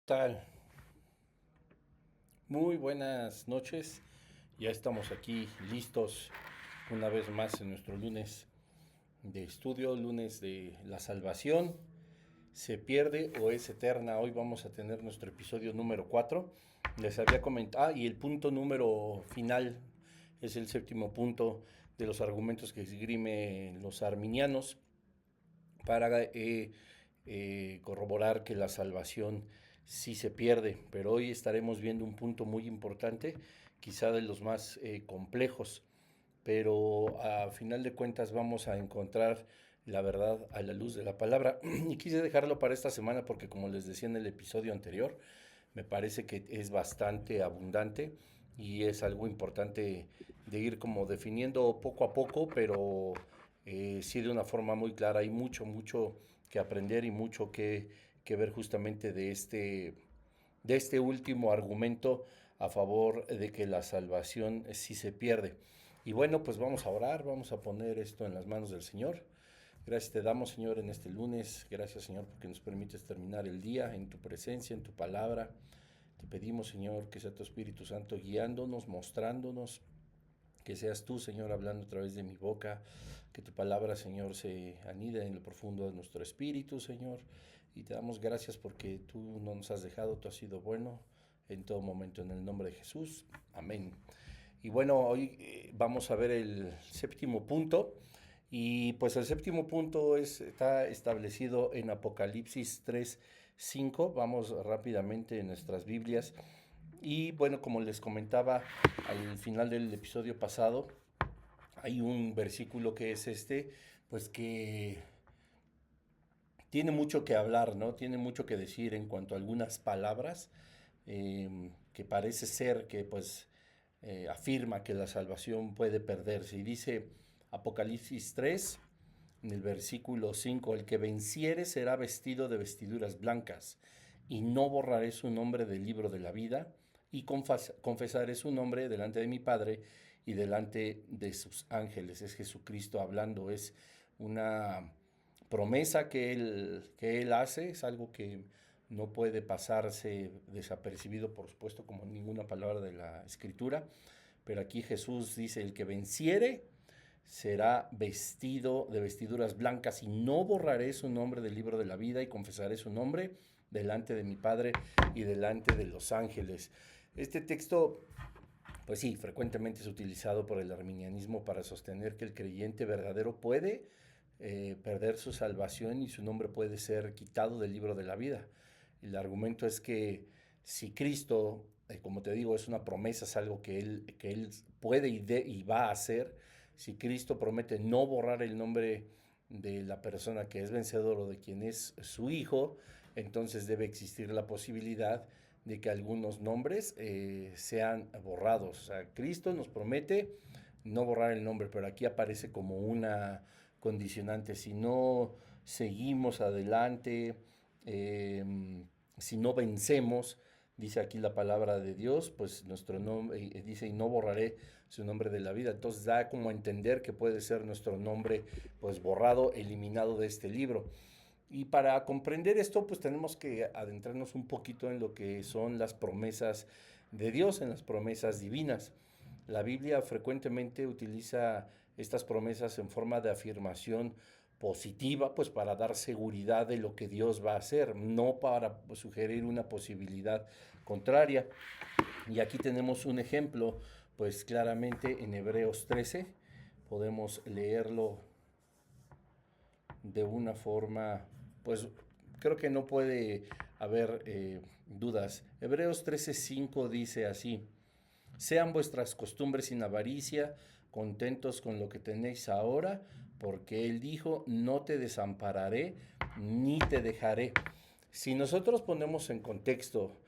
Tal? Muy buenas noches. Ya estamos aquí listos una vez más en nuestro lunes de estudio, lunes de la salvación. ¿Se pierde o es eterna? Hoy vamos a tener nuestro episodio número 4. Les había comentado, y el punto número final es el séptimo punto de los argumentos que esgrime los arminianos para corroborar que la salvación sí se pierde. Pero hoy estaremos viendo un punto muy importante, quizá de los más complejos, pero a final de cuentas vamos a encontrar la verdad a la luz de la palabra. Y quise dejarlo para esta semana porque, como les decía en el episodio anterior, me parece que es bastante abundante y es algo importante de ir como definiendo poco a poco, pero sí de una forma muy clara. Hay mucho que aprender y mucho que ver justamente de este último argumento a favor de que la salvación sí se pierde. Y bueno, pues vamos a orar, vamos a poner esto en las manos del Señor. Gracias te damos, Señor, en este lunes. Gracias, Señor, porque nos permites terminar el día en tu presencia, en tu palabra. Te pedimos, Señor, que sea tu Espíritu Santo guiándonos, mostrándonos, que seas tú, Señor, hablando a través de mi boca, que tu palabra, Señor, se anide en lo profundo de nuestro espíritu, Señor. Y te damos gracias porque tú no nos has dejado, tú has sido bueno en todo momento, en el nombre de Jesús. Amén. Y bueno, hoy vamos a ver el séptimo punto. Y pues el séptimo punto está establecido en Apocalipsis 3:5. Vamos rápidamente en nuestras Biblias. Y bueno, como les comentaba al final del episodio pasado, hay un versículo que es pues que tiene mucho que hablar, ¿no? Tiene mucho que decir en cuanto a algunas palabras que parece ser que pues afirma que la salvación puede perderse. Y dice Apocalipsis 3, en el versículo 5, el que venciere será vestido de vestiduras blancas, y no borraré su nombre del libro de la vida, y confesaré su nombre delante de mi Padre y delante de sus ángeles. Es Jesucristo hablando, es una promesa que él hace, es algo que no puede pasarse desapercibido, por supuesto, como ninguna palabra de la Escritura, pero aquí Jesús dice, el que venciere será vestido de vestiduras blancas y no borraré su nombre del libro de la vida y confesaré su nombre delante de mi Padre y delante de los ángeles. Este texto, pues sí, frecuentemente es utilizado por el arminianismo para sostener que el creyente verdadero puede perder su salvación y su nombre puede ser quitado del libro de la vida. El argumento es que si Cristo, como te digo, es una promesa, es algo que él puede y va a hacer, si Cristo promete no borrar el nombre de la persona que es vencedor o de quien es su hijo, entonces debe existir la posibilidad de que algunos nombres sean borrados. O sea, Cristo nos promete no borrar el nombre, pero aquí aparece como una condicionante. Si no seguimos adelante, eh, si no vencemos, dice aquí la palabra de Dios, pues nuestro nombre, dice, y no borraré su nombre de la vida. Entonces da como a entender que puede ser nuestro nombre pues borrado, eliminado de este libro. Y para comprender esto, pues tenemos que adentrarnos un poquito en lo que son las promesas de Dios, en las promesas divinas. La Biblia frecuentemente utiliza estas promesas en forma de afirmación positiva, pues para dar seguridad de lo que Dios va a hacer, no para sugerir una posibilidad contraria. Y aquí tenemos un ejemplo, pues claramente en Hebreos 13, podemos leerlo de una forma, pues creo que no puede haber dudas. Hebreos 13:5 dice así, sean vuestras costumbres sin avaricia, contentos con lo que tenéis ahora, porque Él dijo, no te desampararé ni te dejaré. Si nosotros ponemos en contexto,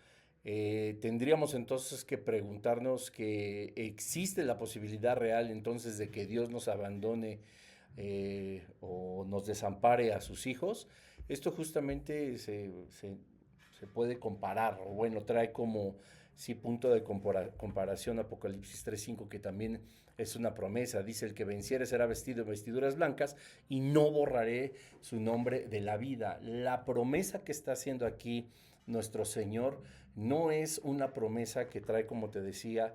tendríamos entonces que preguntarnos que existe la posibilidad real entonces de que Dios nos abandone o nos desampare a sus hijos. Esto justamente se puede comparar, o bueno, trae como sí punto de comparación Apocalipsis 3:5, que también es una promesa. Dice, el que venciere será vestido de vestiduras blancas y no borraré su nombre de la vida. La promesa que está haciendo aquí nuestro Señor no es una promesa que trae, como te decía,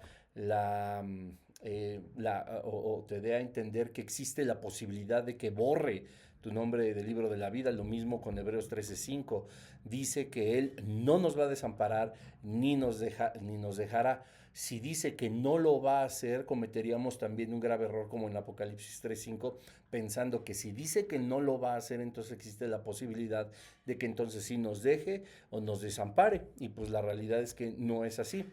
o te dé a entender que existe la posibilidad de que borre tu nombre del libro de la vida. Lo mismo con Hebreos 13:5. Dice que Él no nos va a desamparar ni nos dejará. Si dice que no lo va a hacer, cometeríamos también un grave error como en Apocalipsis 3:5, pensando que si dice que no lo va a hacer, entonces existe la posibilidad de que entonces sí nos deje o nos desampare. Y pues la realidad es que no es así.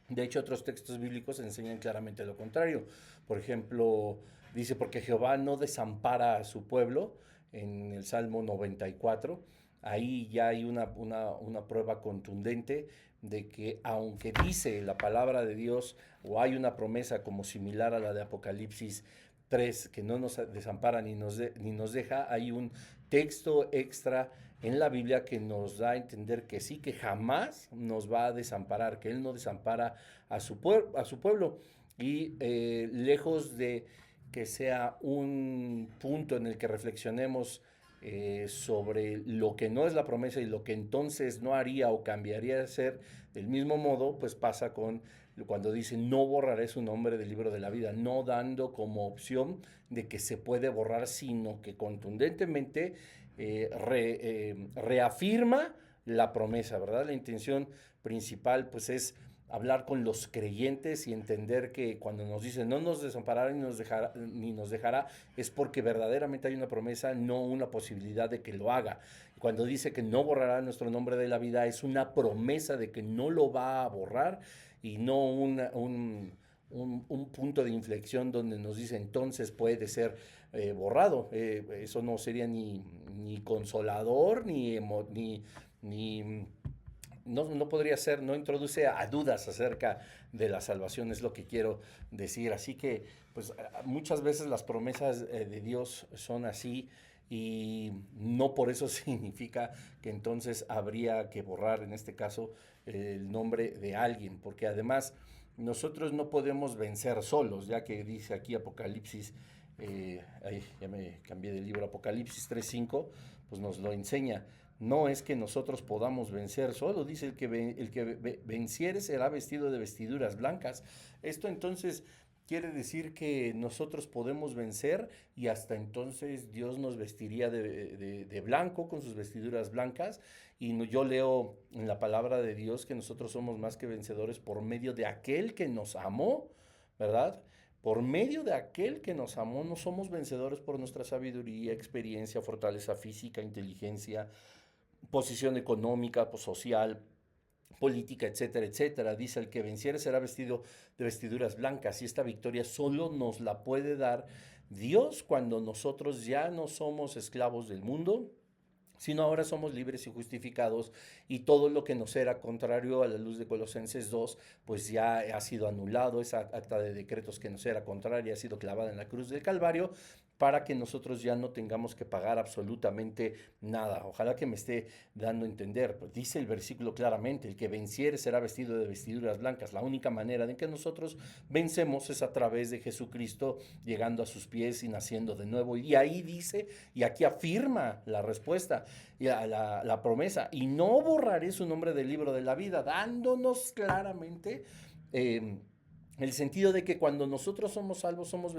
De hecho, otros textos bíblicos enseñan claramente lo contrario. Por ejemplo, dice, porque Jehová no desampara a su pueblo, en el Salmo 94. Ahí ya hay una prueba contundente de que aunque dice la palabra de Dios, o hay una promesa como similar a la de Apocalipsis 3, que no nos desampara ni nos deja, hay un texto extra en la Biblia que nos da a entender que sí, que jamás nos va a desamparar, que Él no desampara a su pueblo. Y lejos de que sea un punto en el que reflexionemos sobre lo que no es la promesa y lo que entonces no haría o cambiaría de ser, del mismo modo, pues pasa con cuando dice no borraré su nombre del libro de la vida, no dando como opción de que se puede borrar, sino que contundentemente reafirma la promesa, ¿verdad? La intención principal pues es hablar con los creyentes y entender que cuando nos dicen no nos desamparará ni nos dejará, es porque verdaderamente hay una promesa, no una posibilidad de que lo haga. Cuando dice que no borrará nuestro nombre de la vida, es una promesa de que no lo va a borrar y no un punto de inflexión donde nos dice entonces puede ser borrado. Eso no sería ni consolador, ni no podría ser, no introduce a dudas acerca de la salvación, es lo que quiero decir. Así que, pues muchas veces las promesas de Dios son así y no por eso significa que entonces habría que borrar, en este caso, el nombre de alguien, porque además nosotros no podemos vencer solos, ya que dice aquí Apocalipsis, ya me cambié de libro, Apocalipsis 3:5, pues nos lo enseña. No es que nosotros podamos vencer solo, dice el que venciere será vestido de vestiduras blancas. Esto entonces quiere decir que nosotros podemos vencer y hasta entonces Dios nos vestiría de blanco con sus vestiduras blancas. Y yo leo en la palabra de Dios que nosotros somos más que vencedores por medio de aquel que nos amó, ¿verdad? Por medio de aquel que nos amó, no somos vencedores por nuestra sabiduría, experiencia, fortaleza física, inteligencia, posición económica, social, política, etcétera, etcétera. Dice, el que venciere será vestido de vestiduras blancas, y esta victoria solo nos la puede dar Dios cuando nosotros ya no somos esclavos del mundo, sino ahora somos libres y justificados, y todo lo que nos era contrario a la luz de Colosenses 2, pues ya ha sido anulado. Esa acta de decretos que nos era contraria ha sido clavada en la cruz del Calvario, para que nosotros ya no tengamos que pagar absolutamente nada. Ojalá que me esté dando a entender. Pues dice el versículo claramente, el que venciere será vestido de vestiduras blancas. La única manera de que nosotros vencemos es a través de Jesucristo, llegando a sus pies y naciendo de nuevo. Y ahí dice, y aquí afirma la respuesta, y la promesa, y no borraré su nombre del libro de la vida, dándonos claramente el sentido de que cuando nosotros somos salvos, somos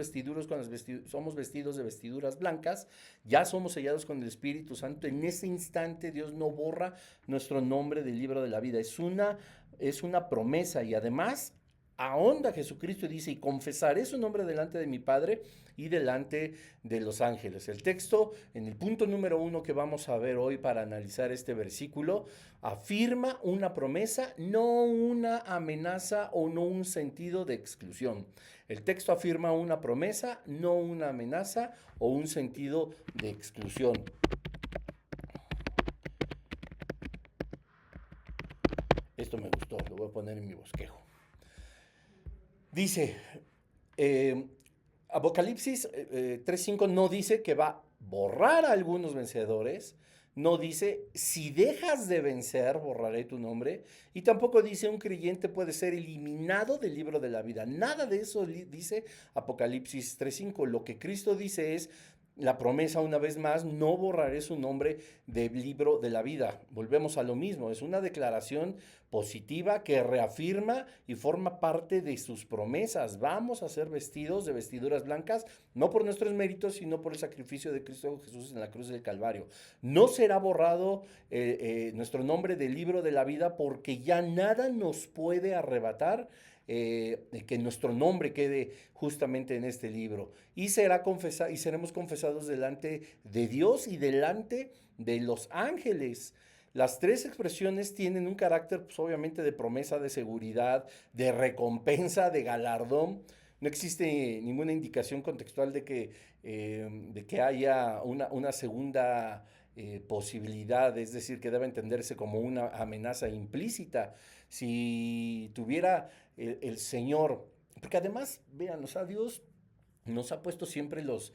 somos vestidos de vestiduras blancas, ya somos sellados con el Espíritu Santo. En ese instante Dios no borra nuestro nombre del libro de la vida. Es una promesa, y además ahonda Jesucristo y dice, y confesaré su nombre delante de mi Padre y delante de los ángeles. El texto, en el punto número 1 que vamos a ver hoy para analizar este versículo, afirma una promesa, no una amenaza o no un sentido de exclusión. El texto afirma una promesa, no una amenaza o un sentido de exclusión. Esto me gustó, lo voy a poner en mi bosquejo. Dice, Apocalipsis 3:5 no dice que va a borrar a algunos vencedores, no dice si dejas de vencer, borraré tu nombre, y tampoco dice un creyente puede ser eliminado del libro de la vida. Nada de eso dice Apocalipsis 3:5. Lo que Cristo dice es, la promesa una vez más, no borraré su nombre del libro de la vida. Volvemos a lo mismo, es una declaración positiva que reafirma y forma parte de sus promesas. Vamos a ser vestidos de vestiduras blancas, no por nuestros méritos, sino por el sacrificio de Cristo Jesús en la cruz del Calvario. No será borrado nuestro nombre del libro de la vida porque ya nada nos puede arrebatar que nuestro nombre quede justamente en este libro y seremos confesados delante de Dios y delante de los ángeles. Las tres expresiones tienen un carácter, pues, obviamente, de promesa, de seguridad, de recompensa, de galardón. No existe ninguna indicación contextual de que haya una segunda posibilidad, es decir, que debe entenderse como una amenaza implícita. Si tuviera el Señor, porque además, vean, o sea, Dios nos ha puesto siempre los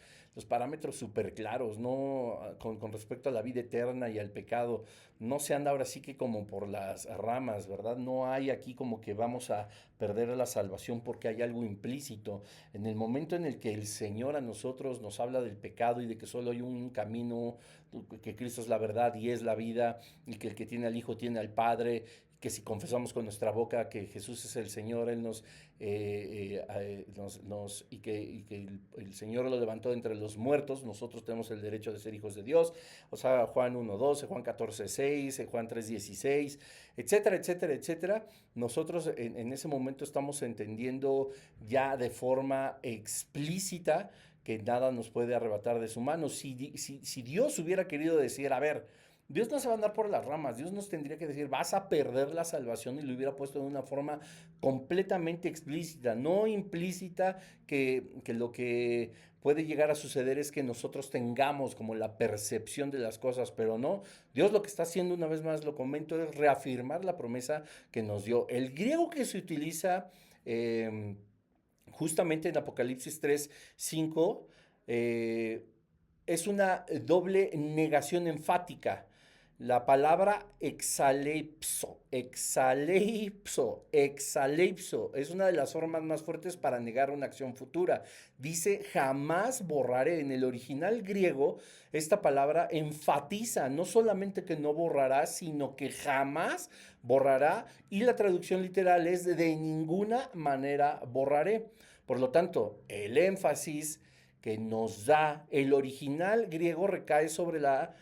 parámetros súper claros, ¿no? Con respecto a la vida eterna y al pecado. No se anda ahora sí que como por las ramas, ¿verdad? No hay aquí como que vamos a perder la salvación porque hay algo implícito. En el momento en el que el Señor a nosotros nos habla del pecado y de que solo hay un camino, que Cristo es la verdad y es la vida, y que el que tiene al Hijo tiene al Padre, que si confesamos con nuestra boca que Jesús es el Señor, Él y que el Señor lo levantó de entre los muertos, nosotros tenemos el derecho de ser hijos de Dios. O sea, Juan 1:12, Juan 14:6, Juan 3:16, etcétera, etcétera, etcétera. Nosotros en ese momento estamos entendiendo ya de forma explícita que nada nos puede arrebatar de su mano. Si Dios hubiera querido decir, a ver, Dios no se va a andar por las ramas, Dios nos tendría que decir, vas a perder la salvación, y lo hubiera puesto de una forma completamente explícita, no implícita, que lo que puede llegar a suceder es que nosotros tengamos como la percepción de las cosas, pero no. Dios lo que está haciendo, una vez más lo comento, es reafirmar la promesa que nos dio. El griego que se utiliza justamente en Apocalipsis 3:5 es una doble negación enfática. La palabra exaleipso, es una de las formas más fuertes para negar una acción futura. Dice, jamás borraré. En el original griego, esta palabra enfatiza no solamente que no borrará, sino que jamás borrará. Y la traducción literal es de ninguna manera borraré. Por lo tanto, el énfasis que nos da el original griego recae sobre la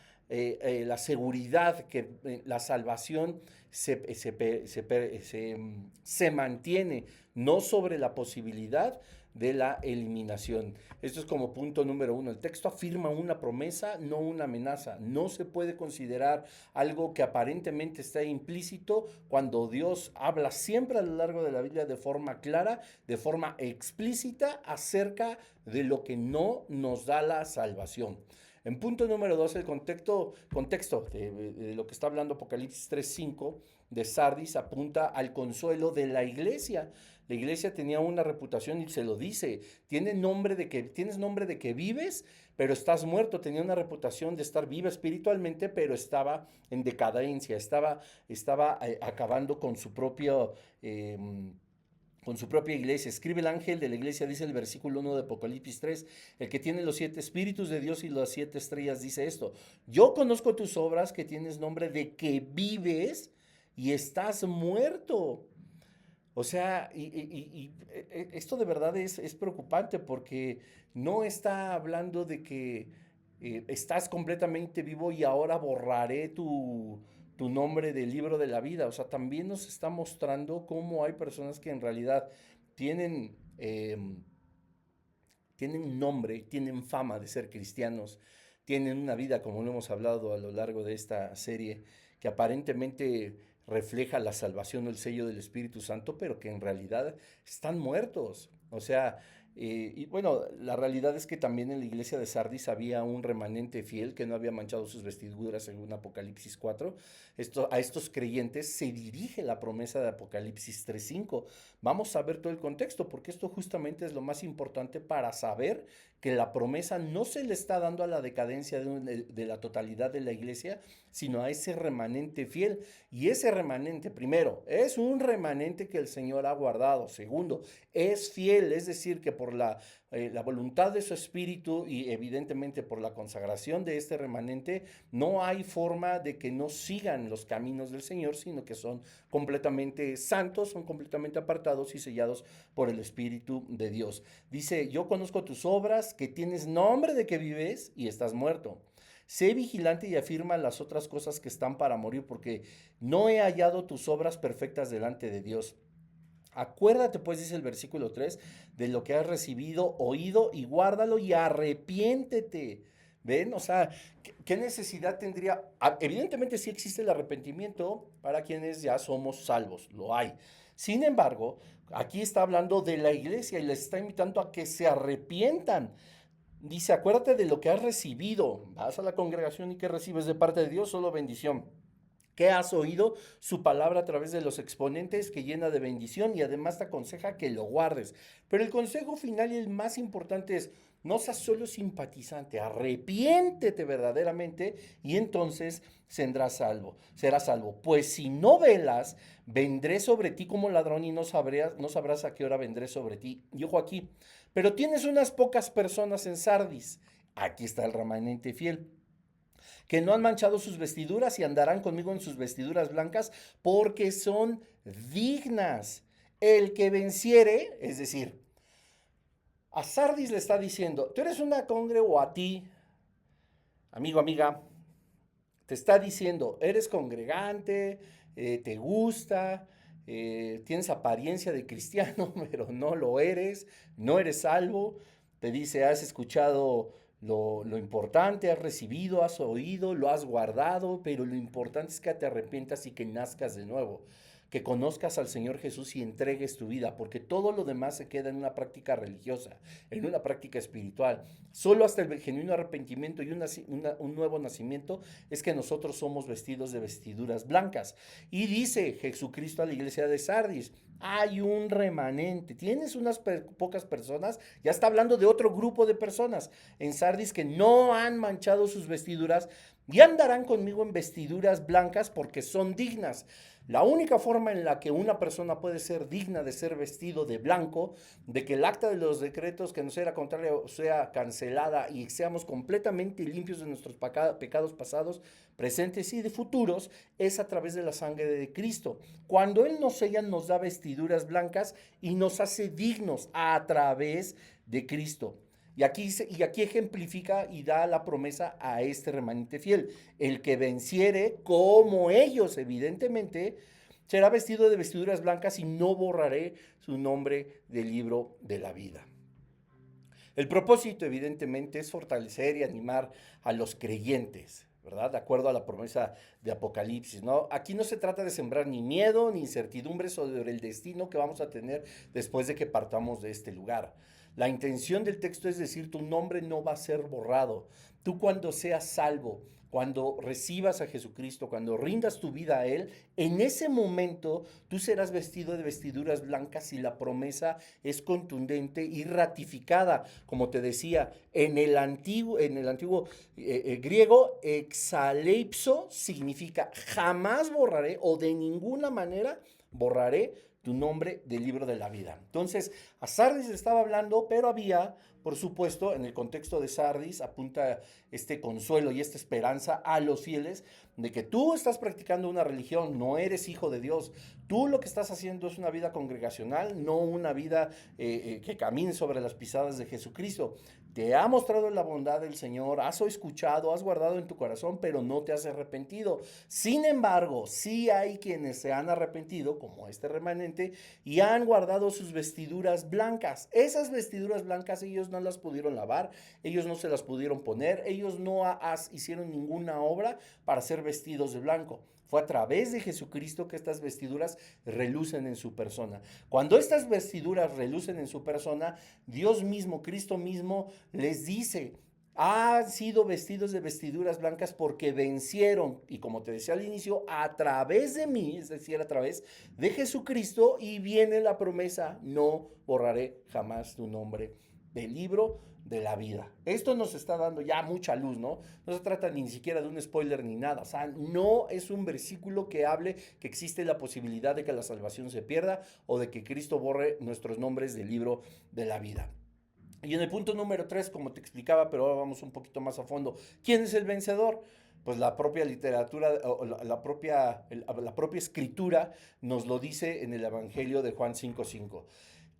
seguridad que la salvación se mantiene, no sobre la posibilidad de la eliminación. Esto es como punto número uno. El texto afirma una promesa, no una amenaza. No se puede considerar algo que aparentemente está implícito cuando Dios habla siempre a lo largo de la Biblia de forma clara, de forma explícita acerca de lo que no nos da la salvación. En punto número 2, el contexto de lo que está hablando Apocalipsis 3:5 de Sardis apunta al consuelo de la iglesia. La iglesia tenía una reputación y se lo dice, tienes nombre de que vives, pero estás muerto. Tenía una reputación de estar viva espiritualmente, pero estaba en decadencia, estaba acabando con su propia iglesia. Escribe el ángel de la iglesia, dice el versículo 1 de Apocalipsis 3, el que tiene los 7 espíritus de Dios y las 7 estrellas, dice esto: yo conozco tus obras, que tienes nombre de que vives y estás muerto. O sea, esto de verdad es preocupante, porque no está hablando de que estás completamente vivo y ahora borraré tu nombre del libro de la vida. O sea, también nos está mostrando cómo hay personas que en realidad tienen, tienen nombre, tienen fama de ser cristianos, tienen una vida, como lo hemos hablado a lo largo de esta serie, que aparentemente refleja la salvación o el sello del Espíritu Santo, pero que en realidad están muertos. O sea, y bueno, la realidad es que también en la iglesia de Sardis había un remanente fiel que no había manchado sus vestiduras, según Apocalipsis 4. A estos creyentes se dirige la promesa de Apocalipsis 3:5. Vamos a ver todo el contexto, porque esto justamente es lo más importante para saber que la promesa no se le está dando a la decadencia de la totalidad de la iglesia, sino a ese remanente fiel. Y ese remanente, primero, es un remanente que el Señor ha guardado. Segundo, es fiel, es decir, que por por la voluntad de su espíritu y evidentemente por la consagración de este remanente, no hay forma de que no sigan los caminos del Señor, sino que son completamente santos, son completamente apartados y sellados por el Espíritu de Dios. Dice, yo conozco tus obras, que tienes nombre de que vives y estás muerto. Sé vigilante y afirma las otras cosas que están para morir, porque no he hallado tus obras perfectas delante de Dios. Acuérdate, pues, dice el versículo 3, de lo que has recibido, oído, y guárdalo y arrepiéntete. ¿Ven? O sea, ¿qué necesidad tendría? Evidentemente sí existe el arrepentimiento para quienes ya somos salvos, lo hay. Sin embargo, aquí está hablando de la iglesia y les está invitando a que se arrepientan. Dice, acuérdate de lo que has recibido. Vas a la congregación y ¿qué recibes de parte de Dios? Solo bendición. ¿Qué has oído? Su palabra a través de los exponentes que llena de bendición y además te aconseja que lo guardes. Pero el consejo final y el más importante es, no seas solo simpatizante, arrepiéntete verdaderamente y entonces serás salvo. Pues si no velas, vendré sobre ti como ladrón y no sabrás a qué hora vendré sobre ti. Y ojo aquí, pero tienes unas pocas personas en Sardis. Aquí está el remanente fiel que no han manchado sus vestiduras y andarán conmigo en sus vestiduras blancas, porque son dignas. El que venciere, es decir, a Sardis le está diciendo, tú eres una congre o a ti, amigo, amiga, te está diciendo, eres congregante, te gusta, tienes apariencia de cristiano, pero no lo eres, no eres salvo. Te dice, has escuchado lo importante, has recibido, has oído, lo has guardado, pero lo importante es que te arrepientas y que nazcas de nuevo, que conozcas al Señor Jesús y entregues tu vida, porque todo lo demás se queda en una práctica religiosa, en una práctica espiritual. Solo hasta el genuino arrepentimiento y un nuevo nacimiento es que nosotros somos vestidos de vestiduras blancas. Y dice Jesucristo a la iglesia de Sardis, hay un remanente, tienes unas pocas personas, ya está hablando de otro grupo de personas en Sardis que no han manchado sus vestiduras y andarán conmigo en vestiduras blancas porque son dignas. La única forma en la que una persona puede ser digna de ser vestido de blanco, de que el acta de los decretos que nos era contrario sea cancelada y seamos completamente limpios de nuestros pecados pasados, presentes y de futuros, es a través de la sangre de Cristo. Cuando Él nos sella, nos da vestiduras blancas y nos hace dignos a través de Cristo. Y aquí ejemplifica y da la promesa a este remanente fiel. El que venciere, como ellos, evidentemente, será vestido de vestiduras blancas y no borraré su nombre del libro de la vida. El propósito, evidentemente, es fortalecer y animar a los creyentes, ¿verdad? De acuerdo a la promesa de Apocalipsis, ¿no? Aquí no se trata de sembrar ni miedo ni incertidumbre sobre el destino que vamos a tener después de que partamos de este lugar. La intención del texto es decir, tu nombre no va a ser borrado. Tú cuando seas salvo, cuando recibas a Jesucristo, cuando rindas tu vida a Él, en ese momento tú serás vestido de vestiduras blancas y la promesa es contundente y ratificada. Como te decía, en el antiguo griego, exaleipso significa jamás borraré o de ninguna manera borraré tu nombre del libro de la vida. Entonces, a Sardis le estaba hablando, pero había, por supuesto, en el contexto de Sardis, apunta este consuelo y esta esperanza a los fieles de que tú estás practicando una religión, no eres hijo de Dios. Tú lo que estás haciendo es una vida congregacional, no una vida que camine sobre las pisadas de Jesucristo. Te ha mostrado la bondad del Señor, has escuchado, has guardado en tu corazón, pero no te has arrepentido. Sin embargo, sí hay quienes se han arrepentido, como este remanente, y han guardado sus vestiduras blancas. Esas vestiduras blancas ellos no las pudieron lavar, ellos no se las pudieron poner, ellos no hicieron ninguna obra para ser vestidos de blanco. Fue a través de Jesucristo que estas vestiduras relucen en su persona. Cuando estas vestiduras relucen en su persona, Dios mismo, Cristo mismo, les dice, han sido vestidos de vestiduras blancas porque vencieron, y como te decía al inicio, a través de mí, es decir, a través de Jesucristo, y viene la promesa, no borraré jamás tu nombre del libro de la vida. Esto nos está dando ya mucha luz, ¿no? No se trata ni siquiera de un spoiler ni nada. O sea, no es un versículo que hable que existe la posibilidad de que la salvación se pierda o de que Cristo borre nuestros nombres del libro de la vida. Y en el punto número 3, como te explicaba, pero ahora vamos un poquito más a fondo, ¿quién es el vencedor? Pues la propia literatura, o la propia escritura nos lo dice en el Evangelio de Juan 5:5.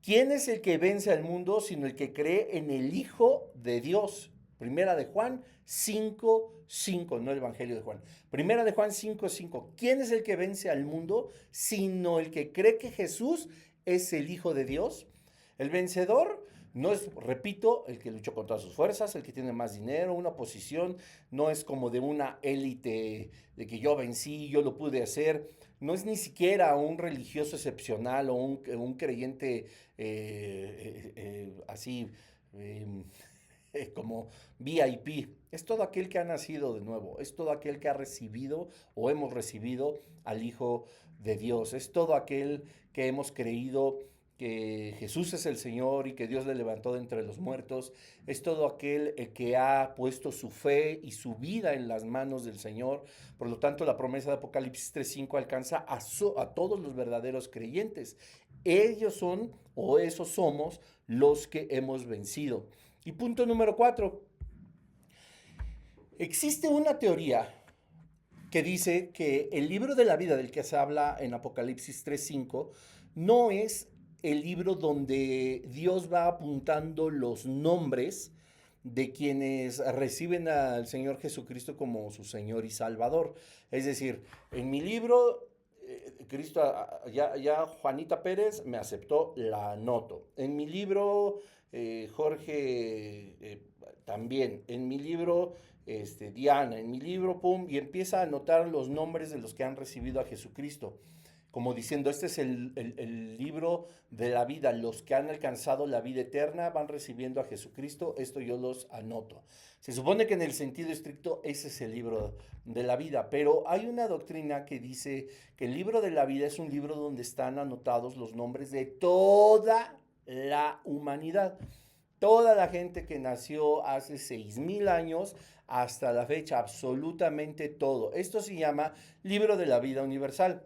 ¿Quién es el que vence al mundo sino el que cree en el Hijo de Dios? Primera de Juan 5:5, no el Evangelio de Juan. Primera de Juan 5:5. ¿Quién es el que vence al mundo sino el que cree que Jesús es el Hijo de Dios? El vencedor no es, repito, el que luchó con todas sus fuerzas, el que tiene más dinero, una posición, no es como de una élite de que yo vencí, yo lo pude hacer. No es ni siquiera un religioso excepcional o un creyente así eh, como VIP. Es todo aquel que ha nacido de nuevo, es todo aquel que ha recibido o hemos recibido al Hijo de Dios, es todo aquel que hemos creído que Jesús es el Señor y que Dios le levantó de entre los muertos, es todo aquel que ha puesto su fe y su vida en las manos del Señor. Por lo tanto, la promesa de Apocalipsis 3:5 alcanza a todos los verdaderos creyentes. Ellos son, o esos somos, los que hemos vencido. Y punto número 4. Existe una teoría que dice que el libro de la vida del que se habla en Apocalipsis 3:5 no es el libro donde Dios va apuntando los nombres de quienes reciben al Señor Jesucristo como su Señor y Salvador. Es decir, en mi libro, Cristo, ya Juanita Pérez me aceptó, la anoto. En mi libro, Jorge también. En mi libro, Diana. En mi libro, pum, y empieza a anotar los nombres de los que han recibido a Jesucristo, como diciendo, este es el libro de la vida, los que han alcanzado la vida eterna van recibiendo a Jesucristo, esto yo los anoto. Se supone que en el sentido estricto ese es el libro de la vida, pero hay una doctrina que dice que el libro de la vida es un libro donde están anotados los nombres de toda la humanidad. Toda la gente que nació hace 6,000 años hasta la fecha, absolutamente todo. Esto se llama libro de la vida universal.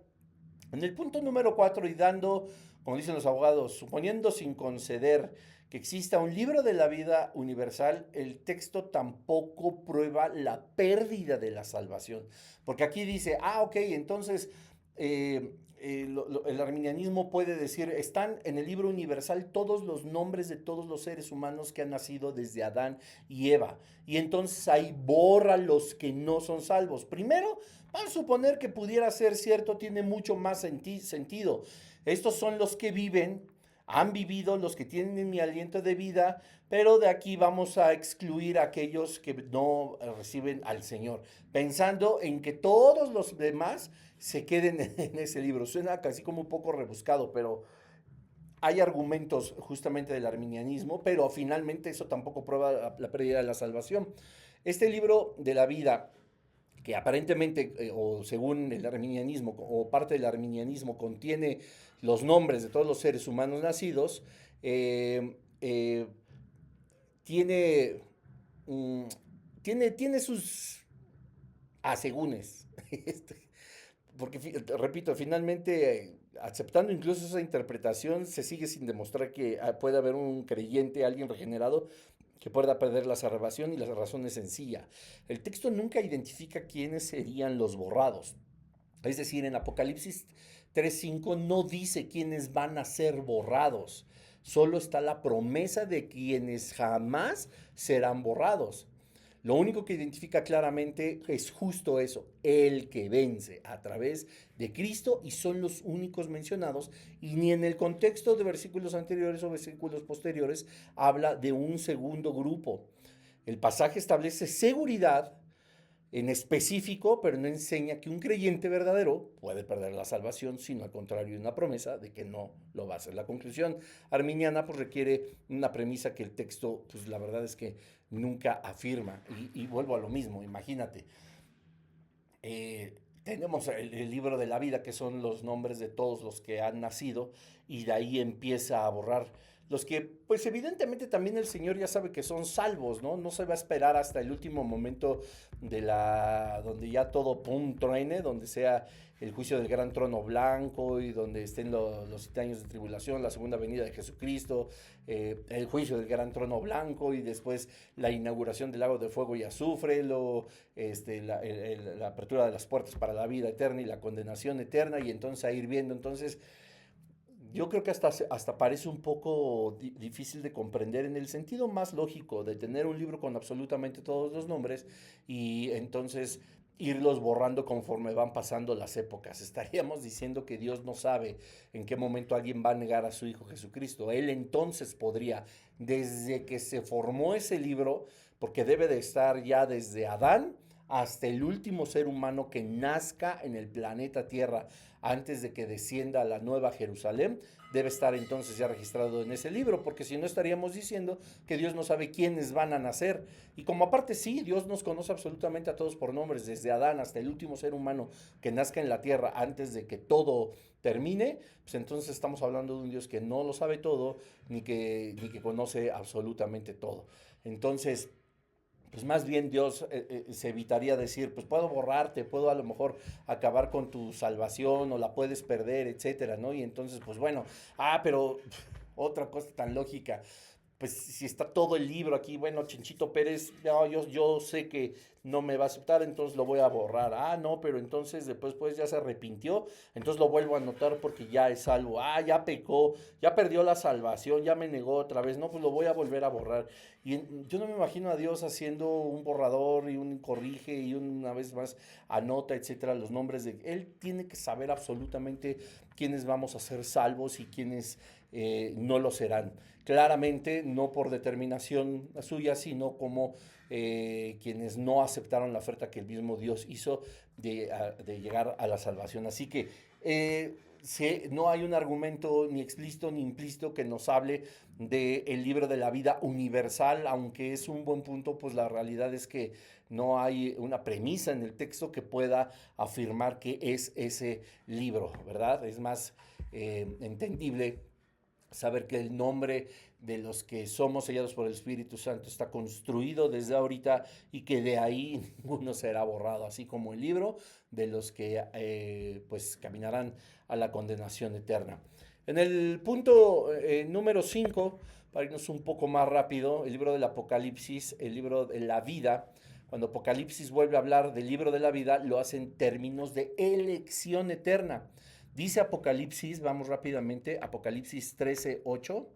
En el punto número 4 y dando, como dicen los abogados, suponiendo sin conceder que exista un libro de la vida universal, el texto tampoco prueba la pérdida de la salvación. Porque aquí dice, ok, entonces el arminianismo puede decir, están en el libro universal todos los nombres de todos los seres humanos que han nacido desde Adán y Eva. Y entonces ahí borra los que no son salvos. Primero, vamos a suponer que pudiera ser cierto, tiene mucho más sentido. Estos son los que viven, han vivido, los que tienen mi aliento de vida, pero de aquí vamos a excluir a aquellos que no reciben al Señor, pensando en que todos los demás se queden en ese libro. Suena casi como un poco rebuscado, pero hay argumentos justamente del arminianismo, pero finalmente eso tampoco prueba la pérdida de la salvación. Este libro de la vida, que aparentemente, o según el arminianismo, o parte del arminianismo, contiene los nombres de todos los seres humanos nacidos, eh, eh, tiene, mm, tiene sus asegúnes. Porque, repito, finalmente, aceptando incluso esa interpretación, se sigue sin demostrar que puede haber un creyente, alguien regenerado, que pueda perder la salvación, y la razón es sencilla. El texto nunca identifica quiénes serían los borrados. Es decir, en Apocalipsis 3:5 no dice quiénes van a ser borrados. Solo está la promesa de quienes jamás serán borrados. Lo único que identifica claramente es justo eso, el que vence a través de Cristo, y son los únicos mencionados, y ni en el contexto de versículos anteriores o versículos posteriores habla de un segundo grupo. El pasaje establece seguridad en específico, pero no enseña que un creyente verdadero puede perder la salvación, sino al contrario, una promesa de que no lo va a hacer. La conclusión arminiana pues requiere una premisa que el texto, pues la verdad es que nunca afirma. Y vuelvo a lo mismo, imagínate, tenemos el libro de la vida, que son los nombres de todos los que han nacido, y de ahí empieza a borrar los que, pues evidentemente también el Señor ya sabe que son salvos, ¿no? No se va a esperar hasta el último momento donde ya todo pum truene, donde sea el juicio del gran trono blanco y donde estén los 7 años de tribulación, la segunda venida de Jesucristo, el juicio del gran trono blanco y después la inauguración del lago de fuego y azufre, la apertura de las puertas para la vida eterna y la condenación eterna, y entonces a ir viendo. Entonces yo creo que hasta parece un poco difícil de comprender en el sentido más lógico de tener un libro con absolutamente todos los nombres y entonces irlos borrando conforme van pasando las épocas. Estaríamos diciendo que Dios no sabe en qué momento alguien va a negar a su Hijo Jesucristo. Él entonces podría, desde que se formó ese libro, porque debe de estar ya desde Adán hasta el último ser humano que nazca en el planeta Tierra antes de que descienda a la Nueva Jerusalén, debe estar entonces ya registrado en ese libro, porque si no estaríamos diciendo que Dios no sabe quiénes van a nacer. Y como aparte sí, Dios nos conoce absolutamente a todos por nombres, desde Adán hasta el último ser humano que nazca en la tierra antes de que todo termine, pues entonces estamos hablando de un Dios que no lo sabe todo, ni que conoce absolutamente todo. Entonces, pues más bien Dios se evitaría decir, pues puedo borrarte, puedo a lo mejor acabar con tu salvación o la puedes perder, etcétera, ¿no? Y entonces, pues bueno, pero otra cosa tan lógica, pues si está todo el libro aquí, bueno, Chinchito Pérez, no, yo sé que no me va a aceptar, entonces lo voy a borrar. Ah, no, pero entonces después pues ya se arrepintió, entonces lo vuelvo a anotar porque ya es salvo. Ah, ya pecó, ya perdió la salvación, ya me negó otra vez. No, pues lo voy a volver a borrar. Y yo no me imagino a Dios haciendo un borrador y un corrige y una vez más anota, etcétera, los nombres de... Él tiene que saber absolutamente quiénes vamos a ser salvos y quiénes no lo serán. Claramente no por determinación suya, sino como quienes no aceptaron la oferta que el mismo Dios hizo de llegar a la salvación. Así que no hay un argumento ni explícito ni implícito que nos hable del libro de la vida universal, aunque es un buen punto, pues la realidad es que no hay una premisa en el texto que pueda afirmar que es ese libro, ¿verdad? Es más entendible saber que el nombre de los que somos sellados por el Espíritu Santo está construido desde ahorita y que de ahí ninguno será borrado, así como el libro de los que pues caminarán a la condenación eterna. En el punto número 5, para irnos un poco más rápido, el libro del Apocalipsis, el libro de la vida. Cuando Apocalipsis vuelve a hablar del libro de la vida, lo hace en términos de elección eterna. Dice Apocalipsis, vamos rápidamente, Apocalipsis 13:8.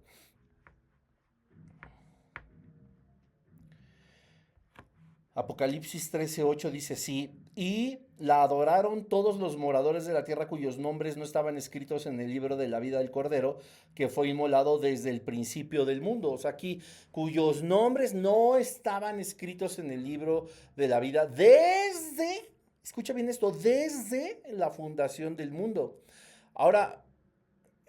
Apocalipsis 13:8 dice así, y la adoraron todos los moradores de la tierra cuyos nombres no estaban escritos en el libro de la vida del Cordero, que fue inmolado desde el principio del mundo. O sea, aquí, cuyos nombres no estaban escritos en el libro de la vida escucha bien esto, desde la fundación del mundo. Ahora,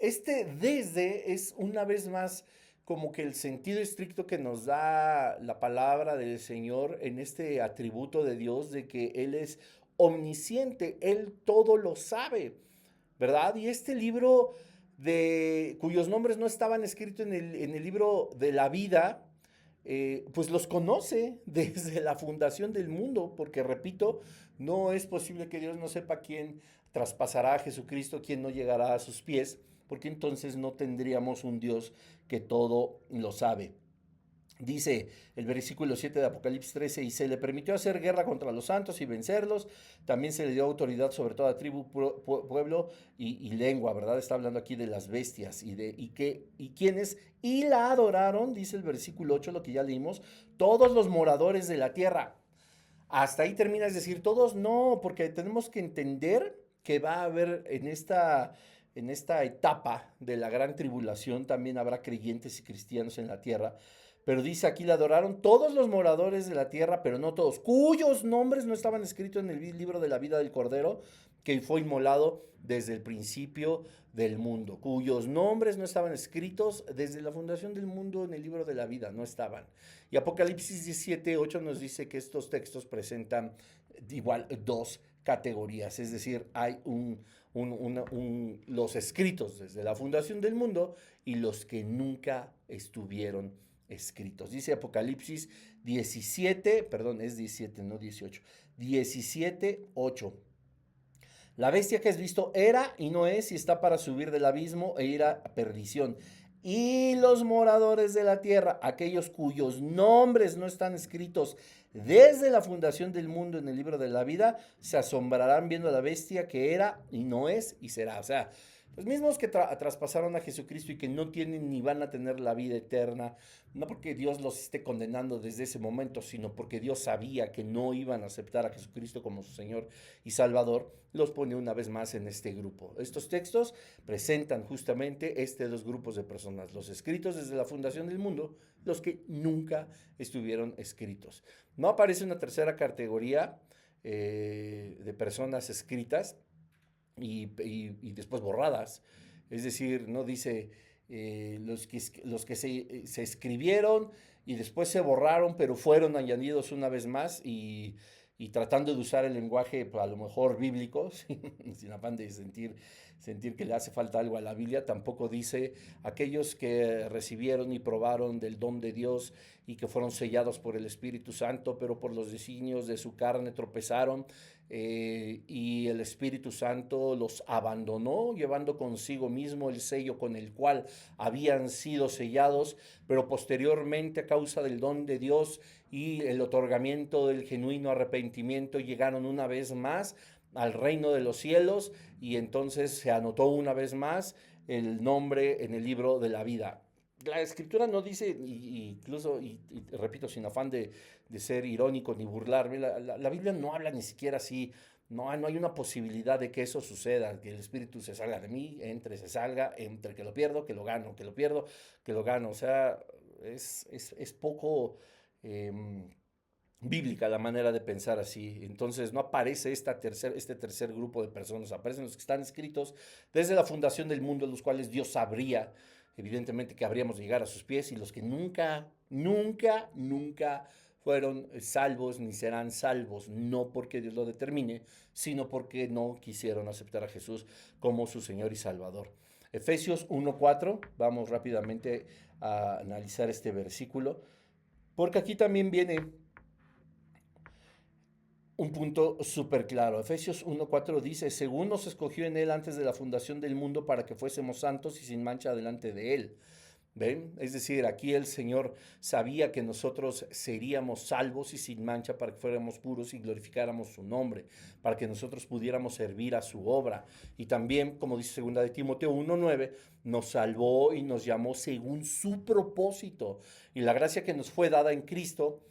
desde es una vez más como que el sentido estricto que nos da la palabra del Señor en este atributo de Dios de que Él es omnisciente, Él todo lo sabe, ¿verdad? Y este libro cuyos nombres no estaban escritos en el libro de la vida, pues los conoce desde la fundación del mundo, porque repito, no es posible que Dios no sepa quién traspasará a Jesucristo, quién no llegará a sus pies, porque entonces no tendríamos un Dios que todo lo sabe. Dice el versículo 7 de Apocalipsis 13, y se le permitió hacer guerra contra los santos y vencerlos. También se le dio autoridad sobre toda tribu, pueblo y lengua, ¿verdad? Está hablando aquí de las bestias y quienes, y la adoraron, dice el versículo 8, lo que ya leímos, todos los moradores de la tierra. Hasta ahí termina, es decir, todos no, porque tenemos que entender que va a haber en esta etapa de la gran tribulación, también habrá creyentes y cristianos en la tierra. Pero dice aquí, le adoraron todos los moradores de la tierra, pero no todos, cuyos nombres no estaban escritos en el libro de la vida del Cordero, que fue inmolado desde el principio del mundo, cuyos nombres no estaban escritos desde la fundación del mundo en el libro de la vida, no estaban. Y Apocalipsis 17:8 nos dice que estos textos presentan igual dos categorías, es decir, hay los escritos desde la fundación del mundo y los que nunca estuvieron escritos. Dice Apocalipsis 17, perdón, es 17, no 18, 17, 8. La bestia que has visto era y no es y está para subir del abismo e ir a perdición. Y los moradores de la tierra, aquellos cuyos nombres no están escritos desde la fundación del mundo en el libro de la vida, se asombrarán viendo a la bestia que era y no es y será. O sea, los mismos que traspasaron a Jesucristo y que no tienen ni van a tener la vida eterna, no porque Dios los esté condenando desde ese momento, sino porque Dios sabía que no iban a aceptar a Jesucristo como su Señor y Salvador, los pone una vez más en este grupo. Estos textos presentan justamente dos grupos de personas, los escritos desde la fundación del mundo, los que nunca estuvieron escritos. No aparece una tercera categoría de personas escritas y después borradas. Es decir, no dice los que se escribieron y después se borraron, pero fueron añadidos una vez más y tratando de usar el lenguaje pues, a lo mejor bíblico, sin afán de sentir que le hace falta algo a la Biblia. Tampoco dice aquellos que recibieron y probaron del don de Dios y que fueron sellados por el Espíritu Santo, pero por los designios de su carne tropezaron y el Espíritu Santo los abandonó, llevando consigo mismo el sello con el cual habían sido sellados, pero posteriormente a causa del don de Dios y el otorgamiento del genuino arrepentimiento llegaron una vez más al reino de los cielos y entonces se anotó una vez más el nombre en el libro de la vida. La escritura no dice, incluso, repito, sin afán de ser irónico ni burlarme, la Biblia no habla ni siquiera así, no hay una posibilidad de que eso suceda, que el Espíritu se salga de mí, entre, se salga, entre que lo pierdo, que lo gano, que lo pierdo, que lo gano. O sea, es poco bíblica la manera de pensar así. Entonces no aparece este tercer grupo de personas, aparecen los que están escritos desde la fundación del mundo, los cuales Dios sabría evidentemente que habríamos de llegar a sus pies y los que nunca, nunca, nunca fueron salvos ni serán salvos, no porque Dios lo determine, sino porque no quisieron aceptar a Jesús como su Señor y Salvador. Efesios 1:4, vamos rápidamente a analizar este versículo, porque aquí también viene un punto súper claro. Efesios 1:4 dice, según nos escogió en él antes de la fundación del mundo para que fuésemos santos y sin mancha delante de él. ¿Ven? Es decir, aquí el Señor sabía que nosotros seríamos salvos y sin mancha para que fuéramos puros y glorificáramos su nombre, para que nosotros pudiéramos servir a su obra. Y también, como dice 2 de Timoteo 1:9, nos salvó y nos llamó según su propósito. Y la gracia que nos fue dada en Cristo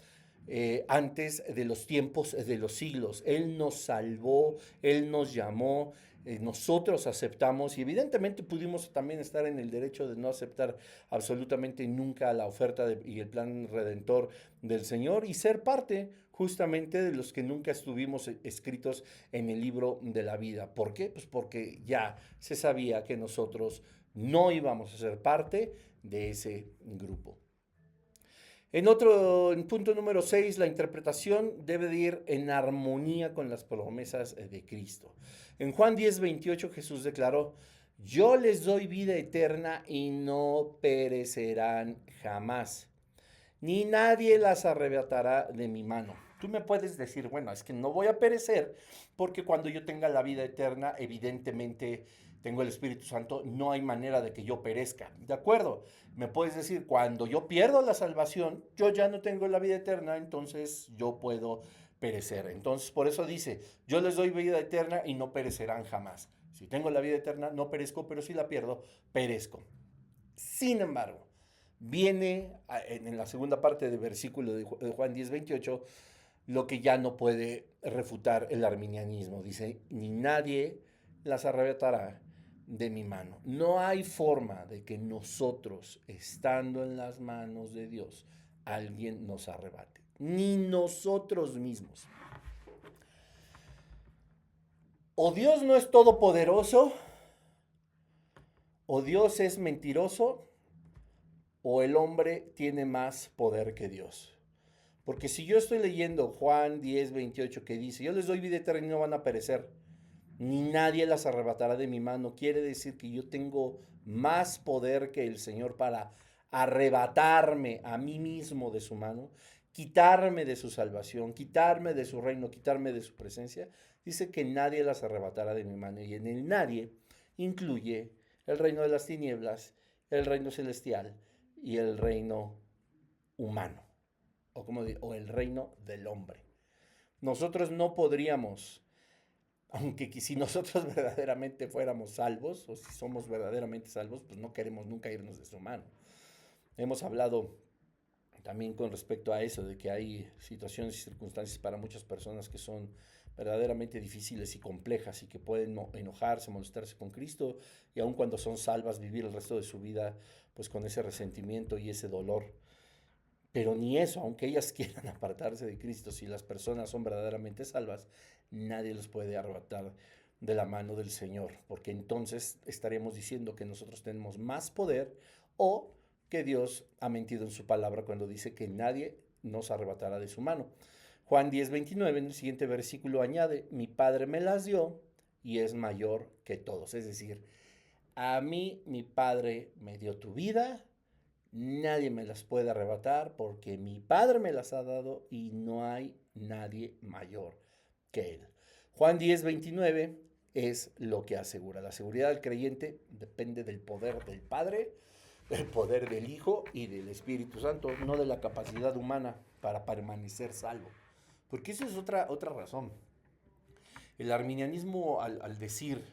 antes de los tiempos de los siglos. Él nos salvó, Él nos llamó, nosotros aceptamos y evidentemente pudimos también estar en el derecho de no aceptar absolutamente nunca la oferta y el plan redentor del Señor y ser parte justamente de los que nunca estuvimos escritos en el libro de la vida. ¿Por qué? Pues porque ya se sabía que nosotros no íbamos a ser parte de ese grupo. En punto número 6, la interpretación debe de ir en armonía con las promesas de Cristo. En Juan 10:28 Jesús declaró, yo les doy vida eterna y no perecerán jamás, ni nadie las arrebatará de mi mano. Tú me puedes decir, bueno, es que no voy a perecer porque cuando yo tenga la vida eterna, evidentemente tengo el Espíritu Santo, no hay manera de que yo perezca. ¿De acuerdo? Me puedes decir, cuando yo pierdo la salvación, yo ya no tengo la vida eterna, entonces yo puedo perecer. Entonces, por eso dice, yo les doy vida eterna y no perecerán jamás. Si tengo la vida eterna, no perezco, pero si la pierdo, perezco. Sin embargo, viene en la segunda parte del versículo de Juan 10:28 lo que ya no puede refutar el arminianismo. Dice, ni nadie las arrebatará de mi mano. No hay forma de que nosotros, estando en las manos de Dios, alguien nos arrebate. Ni nosotros mismos. O Dios no es todopoderoso, o Dios es mentiroso, o el hombre tiene más poder que Dios. Porque si yo estoy leyendo Juan 10:28 que dice, yo les doy vida eterna y no van a perecer, ni nadie las arrebatará de mi mano, quiere decir que yo tengo más poder que el Señor para arrebatarme a mí mismo de su mano, quitarme de su salvación, quitarme de su reino, quitarme de su presencia, dice que nadie las arrebatará de mi mano. Y en el nadie incluye el reino de las tinieblas, el reino celestial y el reino humano, o el reino del hombre. Nosotros no podríamos, aunque si nosotros verdaderamente fuéramos salvos, o si somos verdaderamente salvos, pues no queremos nunca irnos de su mano. Hemos hablado también con respecto a eso, de que hay situaciones y circunstancias para muchas personas que son verdaderamente difíciles y complejas y que pueden enojarse, molestarse con Cristo y aun cuando son salvas vivir el resto de su vida pues con ese resentimiento y ese dolor. Pero ni eso, aunque ellas quieran apartarse de Cristo, si las personas son verdaderamente salvas, nadie los puede arrebatar de la mano del Señor, porque entonces estaremos diciendo que nosotros tenemos más poder o que Dios ha mentido en su palabra cuando dice que nadie nos arrebatará de su mano. Juan 10:29 en el siguiente versículo añade, mi Padre me las dio y es mayor que todos. Es decir, a mí mi Padre me dio tu vida, nadie me las puede arrebatar porque mi Padre me las ha dado y no hay nadie mayor que Él. Juan 10:29 es lo que asegura. La seguridad del creyente depende del poder del Padre, del poder del Hijo y del Espíritu Santo, no de la capacidad humana para permanecer salvo. Porque eso es otra razón. El arminianismo al decir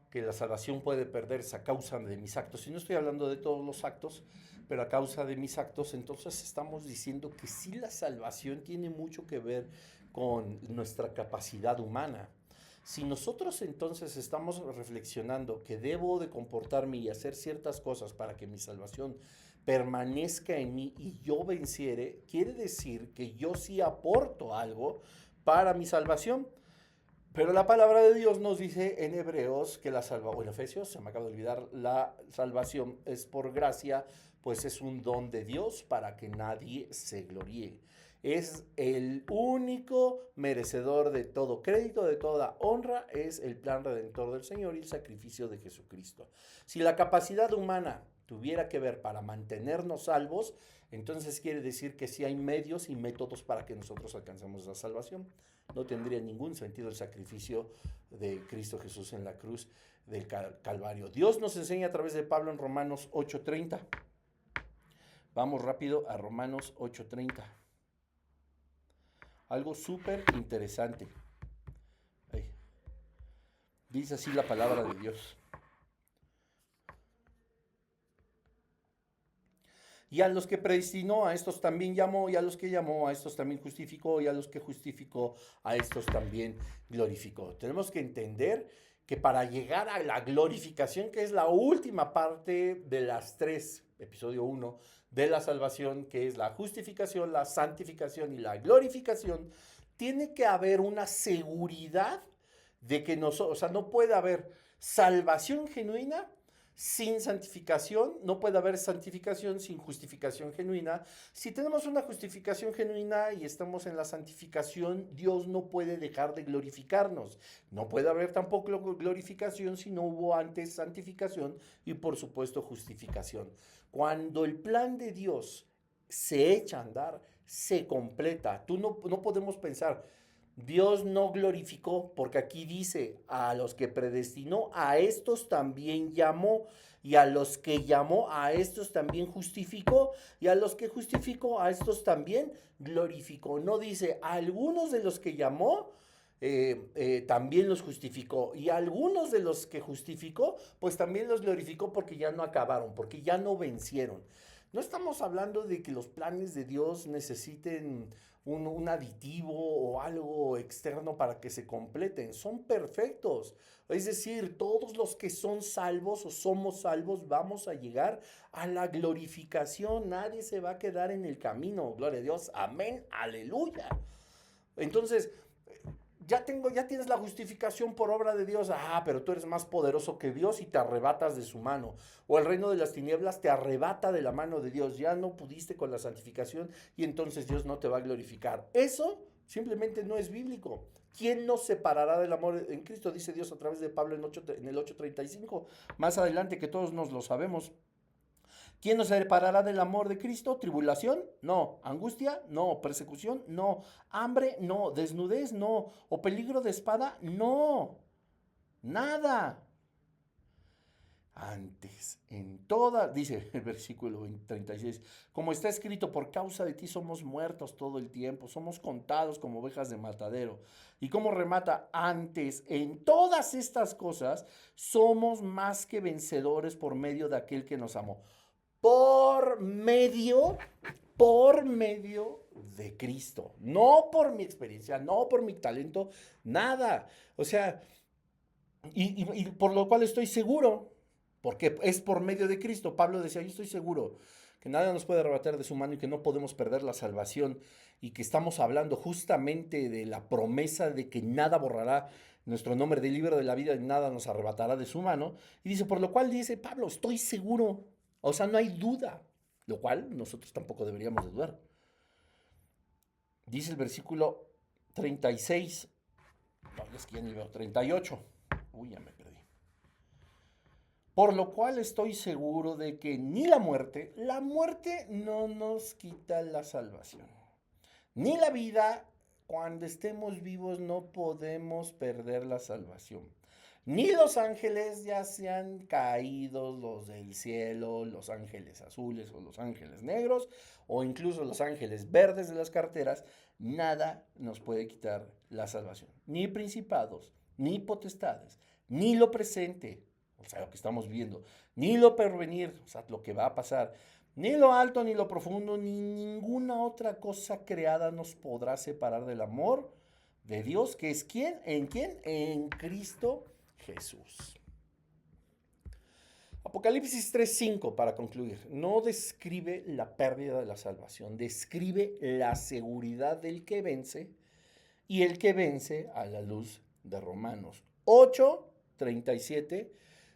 que la salvación puede perderse a causa de mis actos, y no estoy hablando de todos los actos, pero a causa de mis actos, entonces estamos diciendo que sí la salvación tiene mucho que ver con nuestra capacidad humana. Si nosotros entonces estamos reflexionando que debo de comportarme y hacer ciertas cosas para que mi salvación permanezca en mí y yo venciere, quiere decir que yo sí aporto algo para mi salvación. Pero la palabra de Dios nos dice en Hebreos que la salvación, o en Efesios, se me acaba de olvidar, la salvación es por gracia, pues es un don de Dios para que nadie se gloríe. Es el único merecedor de todo crédito, de toda honra, es el plan redentor del Señor y el sacrificio de Jesucristo. Si la capacidad humana tuviera que ver para mantenernos salvos, entonces quiere decir que sí hay medios y métodos para que nosotros alcancemos la salvación. No tendría ningún sentido el sacrificio de Cristo Jesús en la cruz del Calvario. Dios nos enseña a través de Pablo en Romanos 8:30. Vamos rápido a Romanos 8:30. Algo súper interesante. Dice así la palabra de Dios. Y a los que predestinó, a estos también llamó, y a los que llamó, a estos también justificó, y a los que justificó, a estos también glorificó. Tenemos que entender que para llegar a la glorificación, que es la última parte de las tres, episodio 1, de la salvación, que es la justificación, la santificación y la glorificación, tiene que haber una seguridad de que nosotros, o sea, no puede haber salvación genuina sin santificación, no puede haber santificación sin justificación genuina. Si tenemos una justificación genuina y estamos en la santificación, Dios no puede dejar de glorificarnos. No puede haber tampoco glorificación si no hubo antes santificación y por supuesto justificación. Cuando el plan de Dios se echa a andar, se completa. No podemos pensar, Dios no glorificó, porque aquí dice, a los que predestinó, a estos también llamó, y a los que llamó, a estos también justificó, y a los que justificó, a estos también glorificó. No dice, a algunos de los que llamó, también los justificó, y a algunos de los que justificó, pues también los glorificó porque ya no acabaron, porque ya no vencieron. No estamos hablando de que los planes de Dios necesiten un aditivo o algo externo para que se completen. Son perfectos. Es decir, todos los que son salvos o somos salvos vamos a llegar a la glorificación. Nadie se va a quedar en el camino. Gloria a Dios. Amén. Aleluya. Entonces, ya tienes la justificación por obra de Dios. Ah, pero tú eres más poderoso que Dios y te arrebatas de su mano. O el reino de las tinieblas te arrebata de la mano de Dios. Ya no pudiste con la santificación y entonces Dios no te va a glorificar. Eso simplemente no es bíblico. ¿Quién nos separará del amor en Cristo? Dice Dios a través de Pablo en el 8:35. Más adelante, que todos nos lo sabemos. ¿Quién nos separará del amor de Cristo? ¿Tribulación? No. ¿Angustia? No. ¿Persecución? No. ¿Hambre? No. ¿Desnudez? No. ¿O peligro de espada? No. Nada. Antes, en toda, dice el versículo 36, como está escrito, por causa de ti somos muertos todo el tiempo, somos contados como ovejas de matadero. Y como remata, antes, en todas estas cosas, somos más que vencedores por medio de aquel que nos amó. Por medio de Cristo. No por mi experiencia, no por mi talento, nada. O sea, y por lo cual estoy seguro, porque es por medio de Cristo. Pablo decía, yo estoy seguro que nada nos puede arrebatar de su mano y que no podemos perder la salvación y que estamos hablando justamente de la promesa de que nada borrará nuestro nombre del libro de la vida y nada nos arrebatará de su mano. Y dice, por lo cual dice Pablo, estoy seguro. O sea, no hay duda, lo cual nosotros tampoco deberíamos de dudar. Dice el versículo 36, no, es que ya ni veo, 38. Uy, ya me perdí. Por lo cual estoy seguro de que ni la muerte no nos quita la salvación, ni la vida, cuando estemos vivos no podemos perder la salvación. Ni los ángeles, ya sean caídos los del cielo, los ángeles azules o los ángeles negros, o incluso los ángeles verdes de las carteras, nada nos puede quitar la salvación. Ni principados, ni potestades, ni lo presente, o sea, lo que estamos viendo, ni lo porvenir, o sea, lo que va a pasar, ni lo alto, ni lo profundo, ni ninguna otra cosa creada nos podrá separar del amor de Dios, que es ¿quién? ¿En quién? En Cristo Jesús. Apocalipsis 3:5, para concluir, no describe la pérdida de la salvación, describe la seguridad del que vence y el que vence a la luz de Romanos 8:37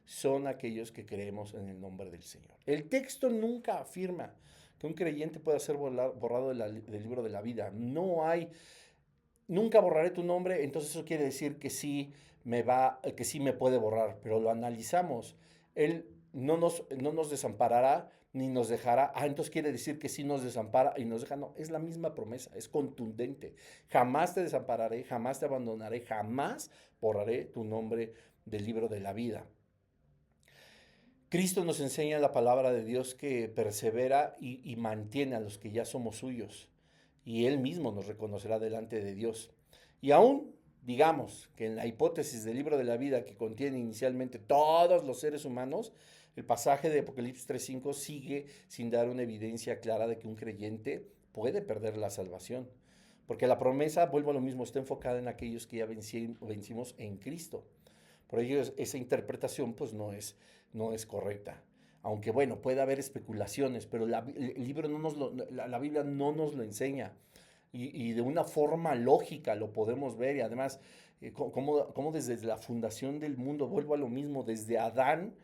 son aquellos que creemos en el nombre del Señor. El texto nunca afirma que un creyente pueda ser borrado del libro de la vida. No hay, nunca borraré tu nombre, entonces eso quiere decir que sí que sí me puede borrar, pero lo analizamos. Él no nos desamparará ni nos dejará. Entonces quiere decir que sí nos desampara y nos deja. No, es la misma promesa, es contundente. Jamás te desampararé, jamás te abandonaré, jamás borraré tu nombre del libro de la vida. Cristo nos enseña la palabra de Dios que persevera y mantiene a los que ya somos suyos. Y Él mismo nos reconocerá delante de Dios. Y aún, digamos, que en la hipótesis del libro de la vida que contiene inicialmente todos los seres humanos, el pasaje de Apocalipsis 3:5 sigue sin dar una evidencia clara de que un creyente puede perder la salvación. Porque la promesa, vuelvo a lo mismo, está enfocada en aquellos que ya vencimos en Cristo. Por ello, esa interpretación pues no es correcta. Aunque bueno, puede haber especulaciones, pero el libro la Biblia no nos lo enseña. Y de una forma lógica lo podemos ver. Y además, como desde la fundación del mundo, vuelvo a lo mismo, desde Adán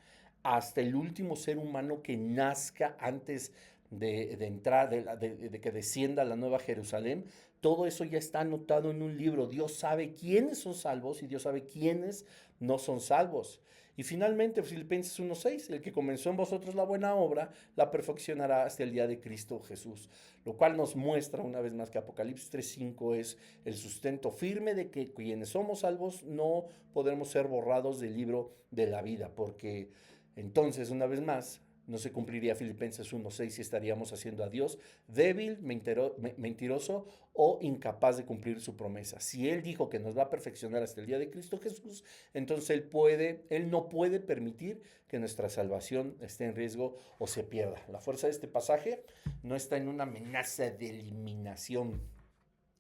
hasta el último ser humano que nazca antes de entrar, de que descienda la nueva Jerusalén, todo eso ya está anotado en un libro. Dios sabe quiénes son salvos y Dios sabe quiénes no son salvos. Y finalmente, Filipenses 1:6, el que comenzó en vosotros la buena obra, la perfeccionará hasta el día de Cristo Jesús. Lo cual nos muestra una vez más que Apocalipsis 3:5 es el sustento firme de que quienes somos salvos no podremos ser borrados del libro de la vida, porque entonces, una vez más, no se cumpliría Filipenses 1:6 si estaríamos haciendo a Dios débil, mentiroso o incapaz de cumplir su promesa. Si Él dijo que nos va a perfeccionar hasta el día de Cristo Jesús, entonces Él no puede permitir que nuestra salvación esté en riesgo o se pierda. La fuerza de este pasaje no está en una amenaza de eliminación,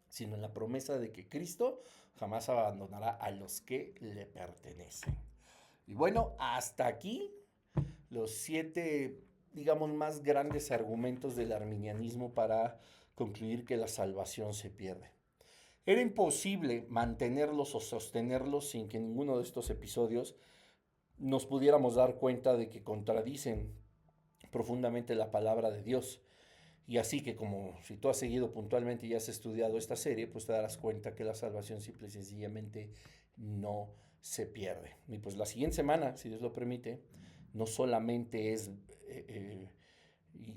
sino en la promesa de que Cristo jamás abandonará a los que le pertenecen. Y bueno, hasta aquí los 7, digamos, más grandes argumentos del arminianismo para concluir que la salvación se pierde. Era imposible mantenerlos o sostenerlos sin que ninguno de estos episodios nos pudiéramos dar cuenta de que contradicen profundamente la palabra de Dios. Y así que como si tú has seguido puntualmente y has estudiado esta serie, pues te darás cuenta que la salvación simple y sencillamente no se pierde. Y pues la siguiente semana, si Dios lo permite, no solamente es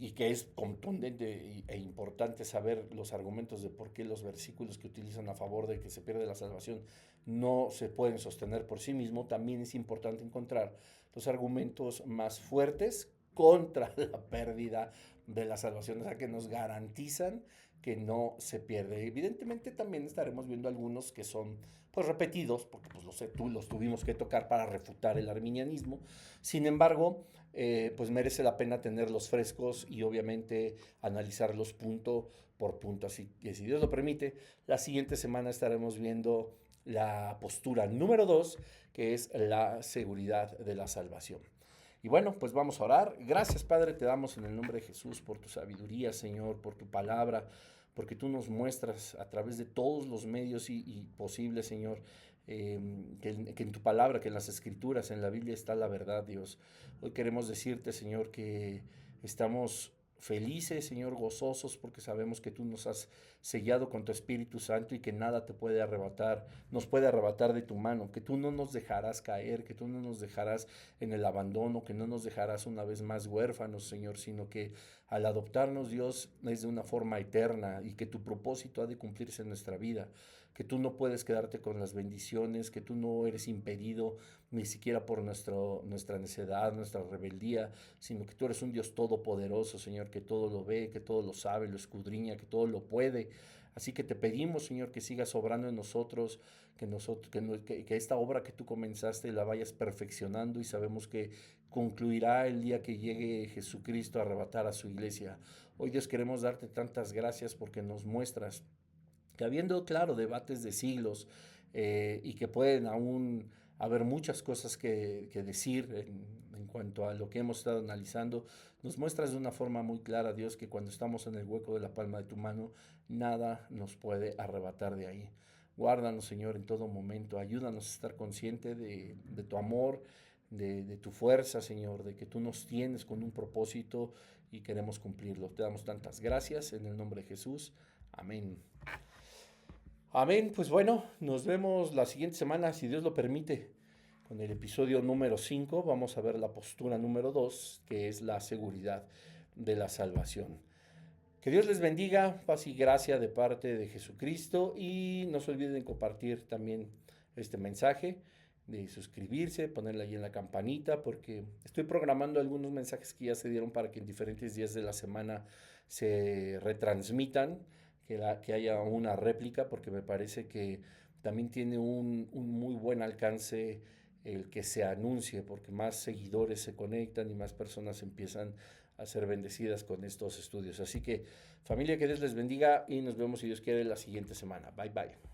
y que es contundente e importante saber los argumentos de por qué los versículos que utilizan a favor de que se pierde la salvación no se pueden sostener por sí mismo, también es importante encontrar los argumentos más fuertes contra la pérdida de la salvación, o sea, que nos garantizan que no se pierde. Evidentemente también estaremos viendo algunos que son pues repetidos, porque pues los tuvimos que tocar para refutar el arminianismo. Sin embargo, pues merece la pena tenerlos frescos y obviamente analizarlos punto por punto. Así que si Dios lo permite, la siguiente semana estaremos viendo la postura número 2, que es la seguridad de la salvación. Y bueno, pues vamos a orar. Gracias, Padre, te damos en el nombre de Jesús por tu sabiduría, Señor, por tu palabra, porque tú nos muestras a través de todos los medios y posibles, Señor, que en tu palabra, que en las escrituras, en la Biblia está la verdad, Dios. Hoy queremos decirte, Señor, que estamos felices, Señor, gozosos, porque sabemos que tú nos has sellado con tu Espíritu Santo y que nada te puede arrebatar, nos puede arrebatar de tu mano, que tú no nos dejarás caer, que tú no nos dejarás en el abandono, que no nos dejarás una vez más huérfanos, Señor, sino que al adoptarnos, Dios, es de una forma eterna y que tu propósito ha de cumplirse en nuestra vida, que tú no puedes quedarte con las bendiciones, que tú no eres impedido ni siquiera por nuestra necedad, nuestra rebeldía, sino que tú eres un Dios todopoderoso, Señor, que todo lo ve, que todo lo sabe, lo escudriña, que todo lo puede. Así que te pedimos, Señor, que sigas obrando en nosotros, que esta obra que tú comenzaste la vayas perfeccionando y sabemos que concluirá el día que llegue Jesucristo a arrebatar a su iglesia. Hoy, Dios, queremos darte tantas gracias porque nos muestras que habiendo, claro, debates de siglos y que pueden aún haber muchas cosas que decir en cuanto a lo que hemos estado analizando, nos muestras de una forma muy clara, Dios, que cuando estamos en el hueco de la palma de tu mano, nada nos puede arrebatar de ahí. Guárdanos, Señor, en todo momento. Ayúdanos a estar consciente de tu amor, de tu fuerza, Señor, de que tú nos tienes con un propósito y queremos cumplirlo. Te damos tantas gracias en el nombre de Jesús. Amén. Amén, pues bueno, nos vemos la siguiente semana, si Dios lo permite, con el episodio número 5. Vamos a ver la postura número 2, que es la seguridad de la salvación. Que Dios les bendiga, paz y gracia de parte de Jesucristo, y no se olviden compartir también este mensaje, de suscribirse, ponerle ahí en la campanita, porque estoy programando algunos mensajes que ya se dieron para que en diferentes días de la semana se retransmitan, que haya una réplica, porque me parece que también tiene un muy buen alcance el que se anuncie, porque más seguidores se conectan y más personas empiezan a ser bendecidas con estos estudios. Así que, familia, que Dios les bendiga y nos vemos, si Dios quiere, la siguiente semana. Bye, bye.